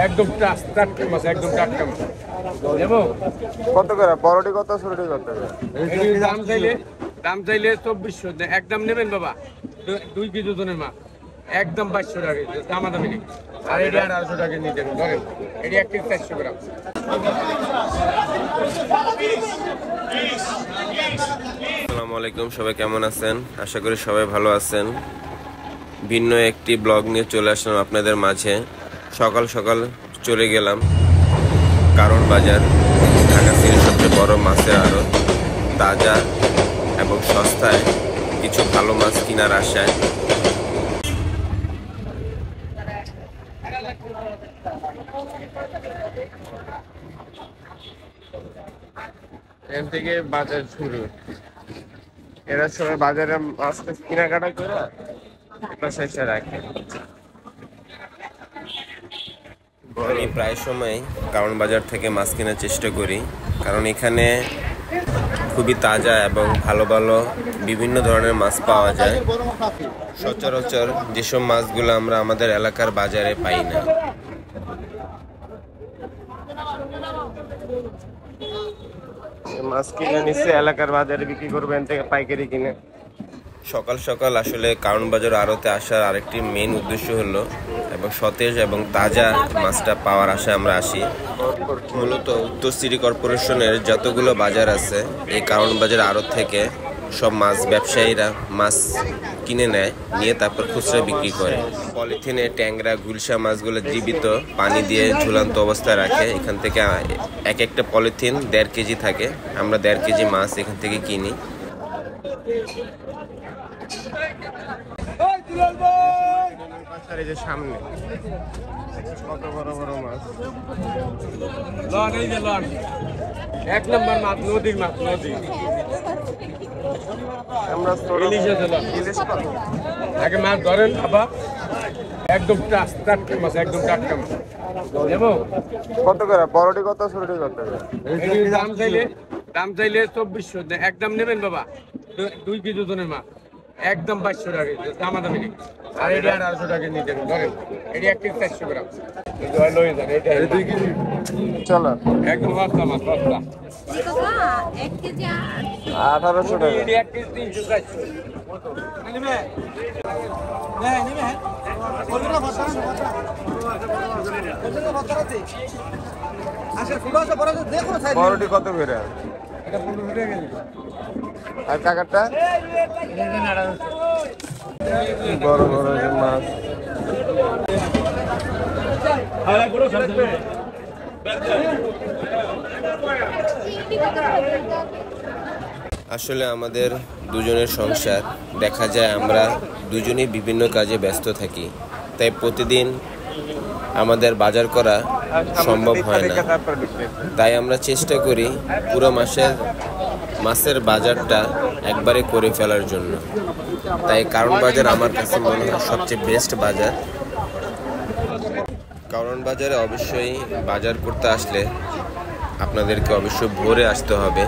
একদম টাটকা মাছ, একদম টাটকা মাছ। দেবো কত করে? বড়টি কত, ছোটটি কত? দাম চাইলে 2400, একদম নেবেন বাবা 2 কেজি ওজনের মাছ, একদম 2200 টাকা দামাদামি নেই। আর এটা 1800 টাকা নিয়ে যাবেন, ধরেন এটি 1 কেজি 400 গ্রাম। আসসালামু আলাইকুম, সবাই কেমন আছেন? আশা করি সবাই ভালো আছেন। ভিন্ন একটি ব্লগ নিয়ে চলে আসলাম আপনাদের মাঝে। সকাল সকাল চলে গেলাম কারণ বাজার, ঢাকা সিটির সবচেয়ে বড় মাছের আড়ত। তাজা এবং সস্তায় কিছু ভালো মাছ কেনার আশায়। এখান থেকে বাজার শুরু। এরা সবাই বাজারে মাছ কেনাকাটা করে বাসায় রাখে। আমি প্রায় সময় কারণ বাজার থেকে মাছ কেনার চেষ্টা করি, কারণ এখানে খুবই তাজা এবং ভালো ভালো বিভিন্ন ধরনের মাছ পাওয়া যায়। সচরাচর যেসব মাছগুলো আমরা আমাদের এলাকার বাজারে পাই না। মাছ কিনে নিচ্ছে, এলাকার বাজারে বিক্রি করবেন থেকে পাইকারি কিনে। সকাল সকাল আসলে কারণ বাজার আড়তে আসার আরেকটি মেইন উদ্দেশ্য হলো এবং সতেজ এবং তাজা মাছটা পাওয়ার আশায় আমরা আসি। মূলত উত্তর সিটি কর্পোরেশনের যতগুলো বাজার আছে, এই কারণ বাজার আড়ত থেকে সব মাছ ব্যবসায়ীরা মাছ কিনে নেয়, নিয়ে তারপর খুচরা বিক্রি করে। পলিথিনে ট্যাংরা, গুলশা মাছগুলো জীবিত পানি দিয়ে ঝুলন্ত অবস্থায় রাখে। এখান থেকে এক একটা পলিথিন 1.5 কেজি থাকে। আমরা 1.5 কেজি মাছ এখান থেকে কিনি। সামনে কত বড় বড় মাছ। লন এই যে লন, 1 নম্বর মাছ, নদীর মাছ, নদী আমরা ইলিশ পাবো। আগে মাছ ধরেন বাবা, একদম টাটকা মাছ, একদম টাটকা মাছ। দেবো কত করে? বড়টি কত, ছোটটি কত? দাম চাইলে 2400, একদম নেবেন বাবা 2 কেজি ওজনের মাছ, একদম 2200 টাকা দামাদামি নেই। আর এটা 1800 টাকা নিয়ে যাবেন, ধরেন এটি 1 কেজি 400 গ্রাম। এটা 2 কেজি চলো, একদম সস্তা মাছ, সস্তা। 1800 টাকা। এটি 1 কেজি 300 400। বড়টি কত করে? আর কাকারটা বড় বড় মাছ। আসলে আমাদের দুজনের সংসার, দেখা যায় আমরা দুজনেই বিভিন্ন কাজে ব্যস্ত থাকি, তাই প্রতিদিন আমাদের বাজার করা সম্ভব হয় না। তাই আমরা চেষ্টা করি পুরো মাছের বাজারটা একবারে করে ফেলার জন্য। তাই কারণ বাজার আমার কাছে মনে হয় সবচেয়ে বেস্ট বাজার। কারণ বাজারে অবশ্যই বাজার করতে আসলে আপনাদেরকে অবশ্যই ভোরে আসতে হবে,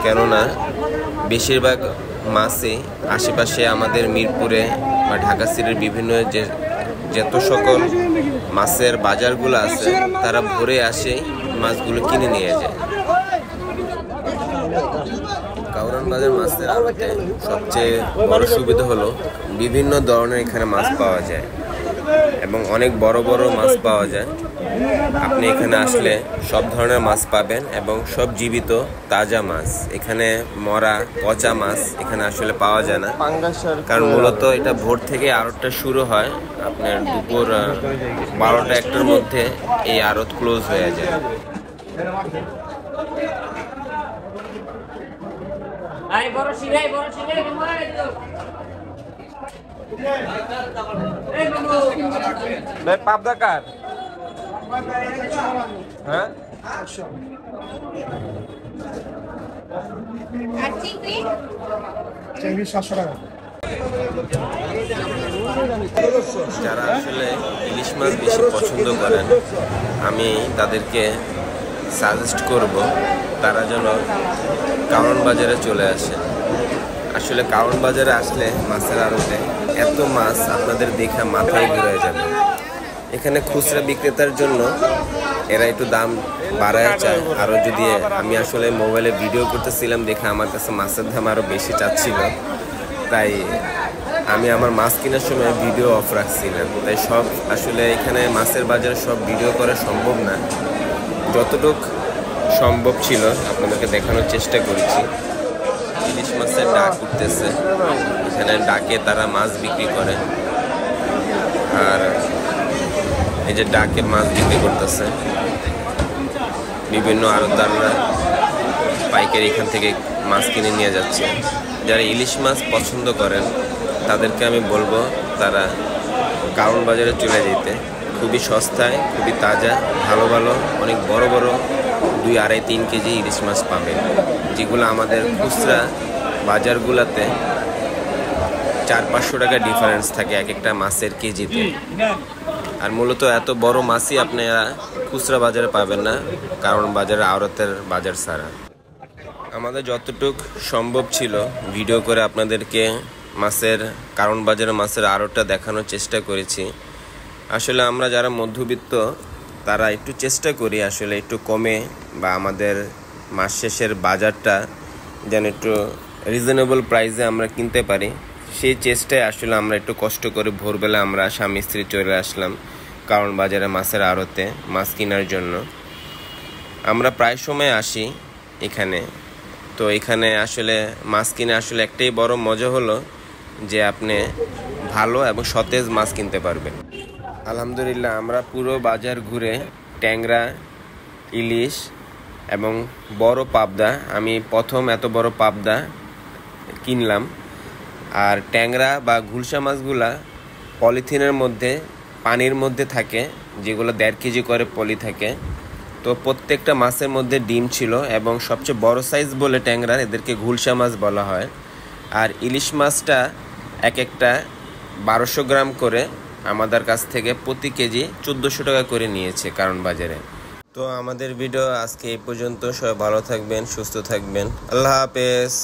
কেননা বেশিরভাগ মাছই আশেপাশে আমাদের মিরপুরে বা ঢাকা সিটির বিভিন্ন যত সকল মাছের বাজারগুলো আছে, তারা ভোরে আসে মাছগুলো কিনে নিয়ে যায়। কারণ বাজার মাছের আড়তে সবচেয়ে বড় সুবিধা হলো বিভিন্ন ধরনের এখানে মাছ পাওয়া যায় এবং অনেক বড় বড় মাছ পাওয়া যায়। আপনি এখানে আসলে সব ধরনের মাছ পাবেন এবং সব জীবিত তাজা মাছ। এখানে মরা পচা মাছ এখানে আসলে পাওয়া যায় না, কারণ মূলত এটা ভোর থেকে আড়তটা শুরু হয় আপনার দুপুর 12টা-1টার মধ্যে এই আড়ত ক্লোজ হয়ে যায়। পাবদা কার? হ্যাঁ, যারা আসলে ইলিশ মাছ বেশি পছন্দ করেন, আমি তাদেরকে সাজেস্ট করব তারা যেন কারণ বাজারে চলে আসে। আসলে কারণ বাজারে আসলে মাছের আড়তে এত মাছ আপনাদের দেখে মাথায় ঘুরে যাবে। এখানে খুচরা বিক্রেতার জন্য এরা একটু দাম বাড়ায় চায় আরও। যদি আমি আসলে মোবাইলে ভিডিও করতেছিলাম দেখে আমার কাছে মাছের দাম আরও বেশি চাচ্ছিল, তাই আমি আমার মাছ কেনার সময় ভিডিও অফ রাখছিলাম। তাই সব আসলে এখানে মাছের বাজারে সব ভিডিও করা সম্ভব না, যতটুক সম্ভব ছিল আপনাদেরকে দেখানোর চেষ্টা করেছি। ইলিশ মাছের ডাক উঠতেছে, এখানে ডাকে তারা মাছ বিক্রি করে, আর এই যে ডাকে মাছ বিক্রি করতেছে বিভিন্ন আড়তদাররা পাইকারি এখান থেকে মাছ কিনে নিয়ে যাচ্ছে। যারা ইলিশ মাছ পছন্দ করেন তাদেরকে আমি বলবো তারা কারণ বাজারে চলে যেতে। খুবই সস্তায়, খুবই তাজা, ভালো ভালো অনেক বড় বড় 2, 2.5, 3 কেজি ইলিশ মাছ পাবেন, যেগুলো আমাদের খুচরা বাজারগুলোতে 400-500 টাকা ডিফারেন্স থাকে এক একটা মাছের কেজিতে। আর মূলত এত বড় মাছই আপনারা খুচরা বাজারে পাবেন না, কারণ বাজারে আড়তের বাজার ছাড়া। আমাদের যতটুক সম্ভব ছিল ভিডিও করে আপনাদেরকে মাছের কারণ বাজারে মাছের আড়তটা দেখানোর চেষ্টা করেছি। আসলে আমরা যারা মধ্যবিত্ত তারা একটু চেষ্টা করি আসলে একটু কমে, বা আমাদের মাস শেষের বাজারটা যেন একটু রিজনেবল প্রাইসে আমরা কিনতে পারি, সেই চেষ্টায় আসলে আমরা একটু কষ্ট করে ভোরবেলা আমরা স্বামী স্ত্রী চলে আসলাম কারণ বাজারে মাছের আড়তে মাছ কেনার জন্য। আমরা প্রায় সময় আসি এখানে। তো এখানে আসলে মাছ কিনে আসলে একটাই বড় মজা হলো যে আপনি ভালো এবং সতেজ মাছ কিনতে পারবেন। আলহামদুলিল্লাহ আমরা পুরো বাজার ঘুরে ট্যাংরা, ইলিশ এবং বড় পাবদা, আমি প্রথম এত বড় পাবদা কিনলাম। আর ট্যাংরা বা গুলশা মাছগুলা পলিথিনের মধ্যে পানির মধ্যে থাকে, যেগুলো 1.5 কেজি করে পলি থাকে। তো প্রত্যেকটা মাছের মধ্যে ডিম ছিল, এবং সবচেয়ে বড় সাইজ বলে ট্যাংরার এদেরকে গুলশা মাছ বলা হয়। আর ইলিশ মাছটা এক একটা 1200 গ্রাম করে আমাদের কাছ থেকে প্রতি কেজি 1400 টাকা করে নিয়েছে কারণ বাজারে। তো আমাদের ভিডিও আজকে এই পর্যন্ত। সবাই ভালো থাকবেন, সুস্থ থাকবেন, আল্লাহ হাফেজ।